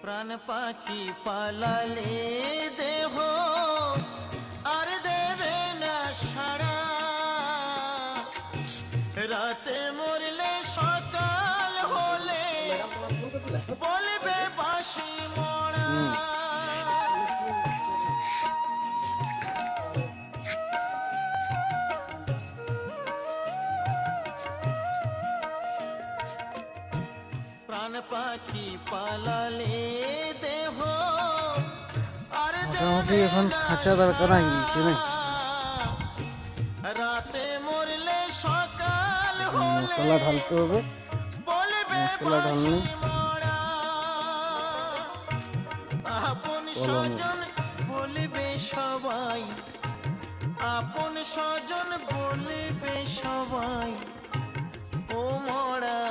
প্রাণ পাখি পালালে দেহ আর দেবে না সারা, রাতে মরলে সকাল হলে বলবে বাসি মরা। প্রাণ পাখি পালালে দেহ আর এখন খাঁচা দরকার নাই, রাতে মরলে সকাল হলে মশলা ঢালতে হবে। বলবে মশলা ঢাললে আপন স্বজন বলবে সবাই, আপন স্বজন বলবে সবাই ও মরা।